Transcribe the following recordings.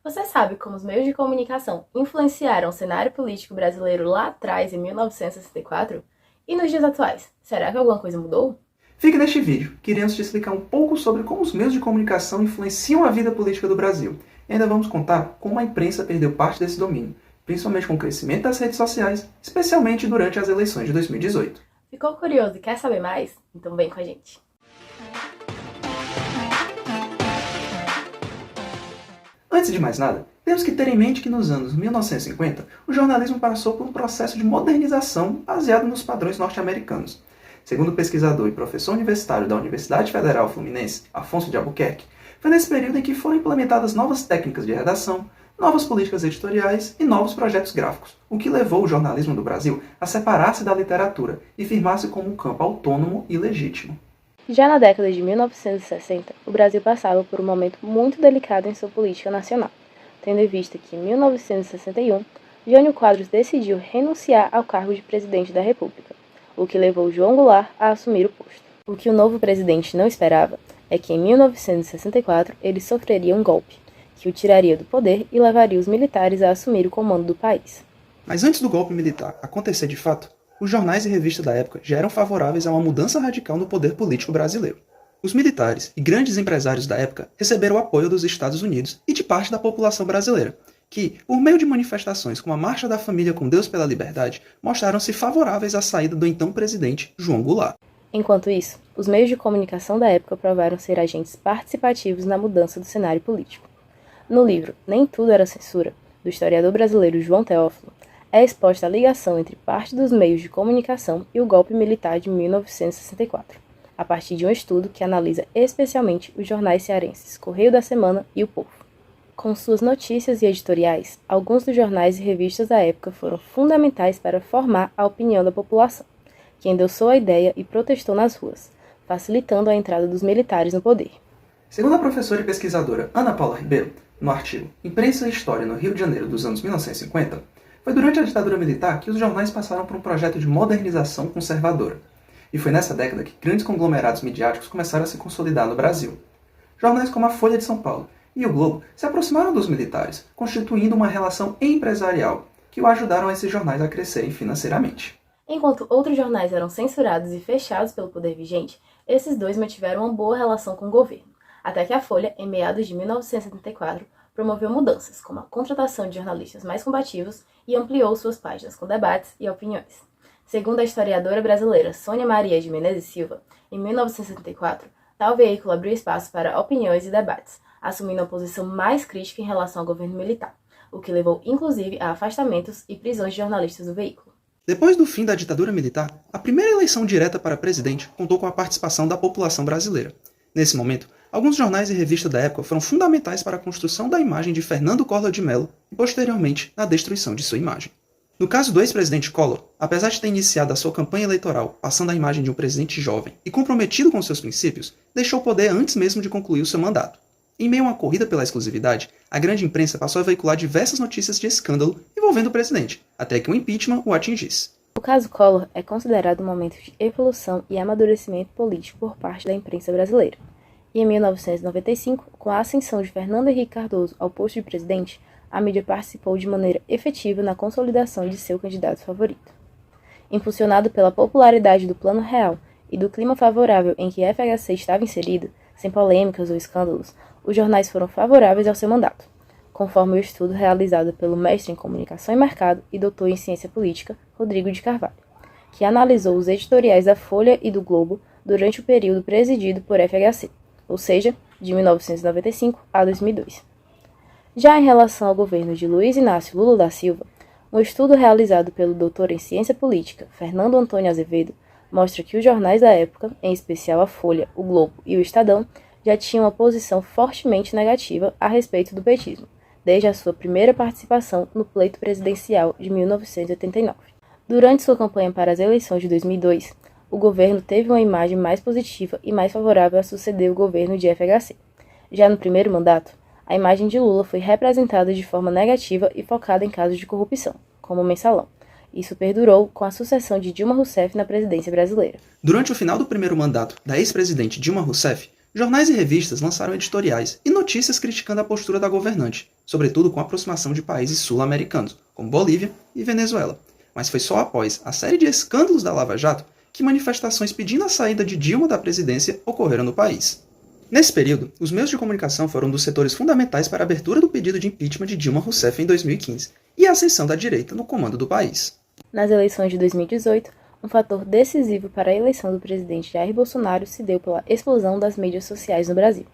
Você sabe como os meios de comunicação influenciaram o cenário político brasileiro lá atrás, em 1964? E nos dias atuais, será que alguma coisa mudou? Fique neste vídeo, que iremos te explicar um pouco sobre como os meios de comunicação influenciam a vida política do Brasil. E ainda vamos contar como a imprensa perdeu parte desse domínio, principalmente com o crescimento das redes sociais, especialmente durante as eleições de 2018. Ficou curioso e quer saber mais? Então vem com a gente. Antes de mais nada, temos que ter em mente que nos anos 1950, o jornalismo passou por um processo de modernização baseado nos padrões norte-americanos. Segundo o pesquisador e professor universitário da Universidade Federal Fluminense, Afonso de Albuquerque, foi nesse período em que foram implementadas novas técnicas de redação, novas políticas editoriais e novos projetos gráficos, o que levou o jornalismo do Brasil a separar-se da literatura e firmar-se como um campo autônomo e legítimo. Já na década de 1960, o Brasil passava por um momento muito delicado em sua política nacional, tendo em vista que, em 1961, Jânio Quadros decidiu renunciar ao cargo de presidente da República, o que levou João Goulart a assumir o posto. O que o novo presidente não esperava é que, em 1964, ele sofreria um golpe, que o tiraria do poder e levaria os militares a assumir o comando do país. Mas antes do golpe militar acontecer de fato, os jornais e revistas da época já eram favoráveis a uma mudança radical no poder político brasileiro. Os militares e grandes empresários da época receberam o apoio dos Estados Unidos e de parte da população brasileira, que, por meio de manifestações como a Marcha da Família com Deus pela Liberdade, mostraram-se favoráveis à saída do então presidente João Goulart. Enquanto isso, os meios de comunicação da época provaram ser agentes participativos na mudança do cenário político. No livro Nem Tudo Era Censura, do historiador brasileiro João Teófilo, é exposta a ligação entre parte dos meios de comunicação e o golpe militar de 1964, a partir de um estudo que analisa especialmente os jornais cearenses Correio da Semana e O Povo. Com suas notícias e editoriais, alguns dos jornais e revistas da época foram fundamentais para formar a opinião da população, que endossou a ideia e protestou nas ruas, facilitando a entrada dos militares no poder. Segundo a professora e pesquisadora Ana Paula Ribeiro, no artigo Imprensa e História no Rio de Janeiro dos anos 1950, foi durante a ditadura militar que os jornais passaram por um projeto de modernização conservadora. E foi nessa década que grandes conglomerados midiáticos começaram a se consolidar no Brasil. Jornais como a Folha de São Paulo e o Globo se aproximaram dos militares, constituindo uma relação empresarial que o ajudaram a esses jornais a crescerem financeiramente. Enquanto outros jornais eram censurados e fechados pelo poder vigente, esses dois mantiveram uma boa relação com o governo, até que a Folha, em meados de 1974, promoveu mudanças, como a contratação de jornalistas mais combativos e ampliou suas páginas com debates e opiniões. Segundo a historiadora brasileira Sônia Maria de Menezes Silva, em 1974, tal veículo abriu espaço para opiniões e debates, assumindo uma posição mais crítica em relação ao governo militar, o que levou inclusive a afastamentos e prisões de jornalistas do veículo. Depois do fim da ditadura militar, a primeira eleição direta para presidente contou com a participação da população brasileira. Nesse momento, alguns jornais e revistas da época foram fundamentais para a construção da imagem de Fernando Collor de Mello e, posteriormente, na destruição de sua imagem. No caso do ex-presidente Collor, apesar de ter iniciado a sua campanha eleitoral passando a imagem de um presidente jovem e comprometido com seus princípios, deixou o poder antes mesmo de concluir o seu mandato. Em meio a uma corrida pela exclusividade, a grande imprensa passou a veicular diversas notícias de escândalo envolvendo o presidente, até que o impeachment o atingisse. O caso Collor é considerado um momento de evolução e amadurecimento político por parte da imprensa brasileira. E em 1995, com a ascensão de Fernando Henrique Cardoso ao posto de presidente, a mídia participou de maneira efetiva na consolidação de seu candidato favorito. Impulsionado pela popularidade do Plano Real e do clima favorável em que FHC estava inserido, sem polêmicas ou escândalos, os jornais foram favoráveis ao seu mandato, conforme o estudo realizado pelo mestre em Comunicação e Mercado e doutor em Ciência Política, Rodrigo de Carvalho, que analisou os editoriais da Folha e do Globo durante o período presidido por FHC, ou seja, de 1995 a 2002. Já em relação ao governo de Luiz Inácio Lula da Silva, um estudo realizado pelo doutor em Ciência Política, Fernando Antônio Azevedo, mostra que os jornais da época, em especial a Folha, o Globo e o Estadão, já tinham uma posição fortemente negativa a respeito do petismo, desde a sua primeira participação no pleito presidencial de 1989. Durante sua campanha para as eleições de 2002, o governo teve uma imagem mais positiva e mais favorável a suceder o governo de FHC. Já no primeiro mandato, a imagem de Lula foi representada de forma negativa e focada em casos de corrupção, como o Mensalão. Isso perdurou com a sucessão de Dilma Rousseff na presidência brasileira. Durante o final do primeiro mandato da ex-presidente Dilma Rousseff, jornais e revistas lançaram editoriais e notícias criticando a postura da governante, sobretudo com a aproximação de países sul-americanos, como Bolívia e Venezuela. Mas foi só após a série de escândalos da Lava Jato que manifestações pedindo a saída de Dilma da presidência ocorreram no país. Nesse período, os meios de comunicação foram um dos setores fundamentais para a abertura do pedido de impeachment de Dilma Rousseff em 2015 e a ascensão da direita no comando do país. Nas eleições de 2018, um fator decisivo para a eleição do presidente Jair Bolsonaro se deu pela explosão das mídias sociais no Brasil,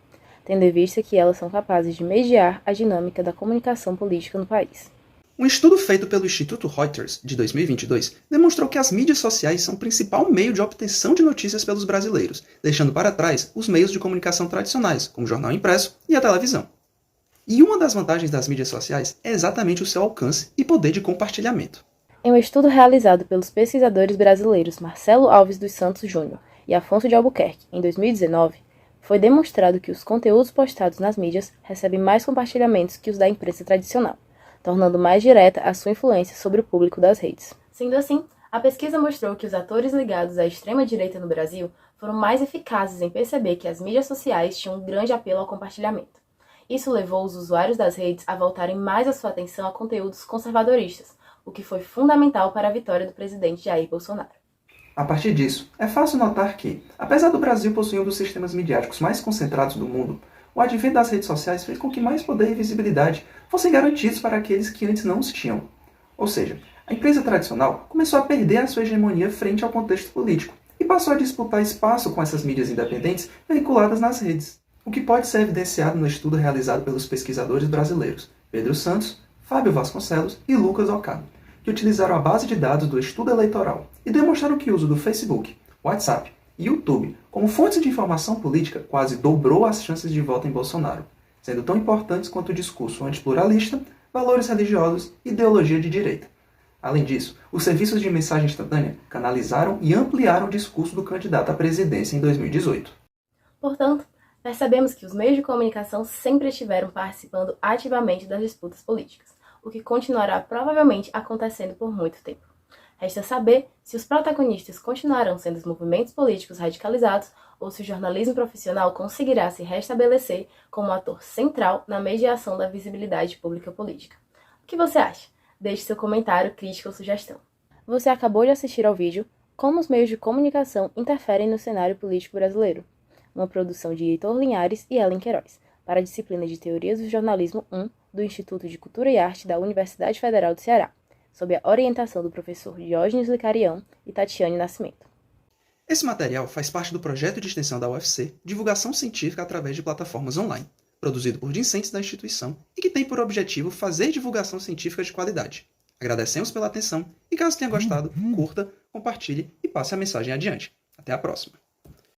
tendo em vista que elas são capazes de mediar a dinâmica da comunicação política no país. Um estudo feito pelo Instituto Reuters, de 2022, demonstrou que as mídias sociais são o principal meio de obtenção de notícias pelos brasileiros, deixando para trás os meios de comunicação tradicionais, como o jornal impresso e a televisão. E uma das vantagens das mídias sociais é exatamente o seu alcance e poder de compartilhamento. Em um estudo realizado pelos pesquisadores brasileiros Marcelo Alves dos Santos Júnior e Afonso de Albuquerque, em 2019, foi demonstrado que os conteúdos postados nas mídias recebem mais compartilhamentos que os da imprensa tradicional, tornando mais direta a sua influência sobre o público das redes. Sendo assim, a pesquisa mostrou que os atores ligados à extrema-direita no Brasil foram mais eficazes em perceber que as mídias sociais tinham um grande apelo ao compartilhamento. Isso levou os usuários das redes a voltarem mais a sua atenção a conteúdos conservadoristas, o que foi fundamental para a vitória do presidente Jair Bolsonaro. A partir disso, é fácil notar que, apesar do Brasil possuir um dos sistemas midiáticos mais concentrados do mundo, o advento das redes sociais fez com que mais poder e visibilidade fossem garantidos para aqueles que antes não os tinham. Ou seja, a imprensa tradicional começou a perder a sua hegemonia frente ao contexto político e passou a disputar espaço com essas mídias independentes veiculadas nas redes, o que pode ser evidenciado no estudo realizado pelos pesquisadores brasileiros Pedro Santos, Fábio Vasconcelos e Lucas Ocado, que utilizaram a base de dados do estudo eleitoral e demonstraram que o uso do Facebook, WhatsApp e YouTube como fontes de informação política quase dobrou as chances de voto em Bolsonaro, sendo tão importantes quanto o discurso antipluralista, valores religiosos e ideologia de direita. Além disso, os serviços de mensagem instantânea canalizaram e ampliaram o discurso do candidato à presidência em 2018. Portanto, percebemos que os meios de comunicação sempre estiveram participando ativamente das disputas políticas, o que continuará provavelmente acontecendo por muito tempo. Resta saber se os protagonistas continuarão sendo os movimentos políticos radicalizados ou se o jornalismo profissional conseguirá se restabelecer como ator central na mediação da visibilidade pública política. O que você acha? Deixe seu comentário, crítica ou sugestão. Você acabou de assistir ao vídeo Como os meios de comunicação interferem no cenário político brasileiro, uma produção de Heitor Linhares e Ellen Queiroz, para a disciplina de Teorias do Jornalismo 1 do Instituto de Cultura e Arte da Universidade Federal do Ceará, sob a orientação do professor Diógenes Licarião e Tatiane Nascimento. Esse material faz parte do projeto de extensão da UFC Divulgação Científica através de plataformas online, produzido por discentes da instituição e que tem por objetivo fazer divulgação científica de qualidade. Agradecemos pela atenção e caso tenha gostado, curta, compartilhe e passe a mensagem adiante. Até a próxima!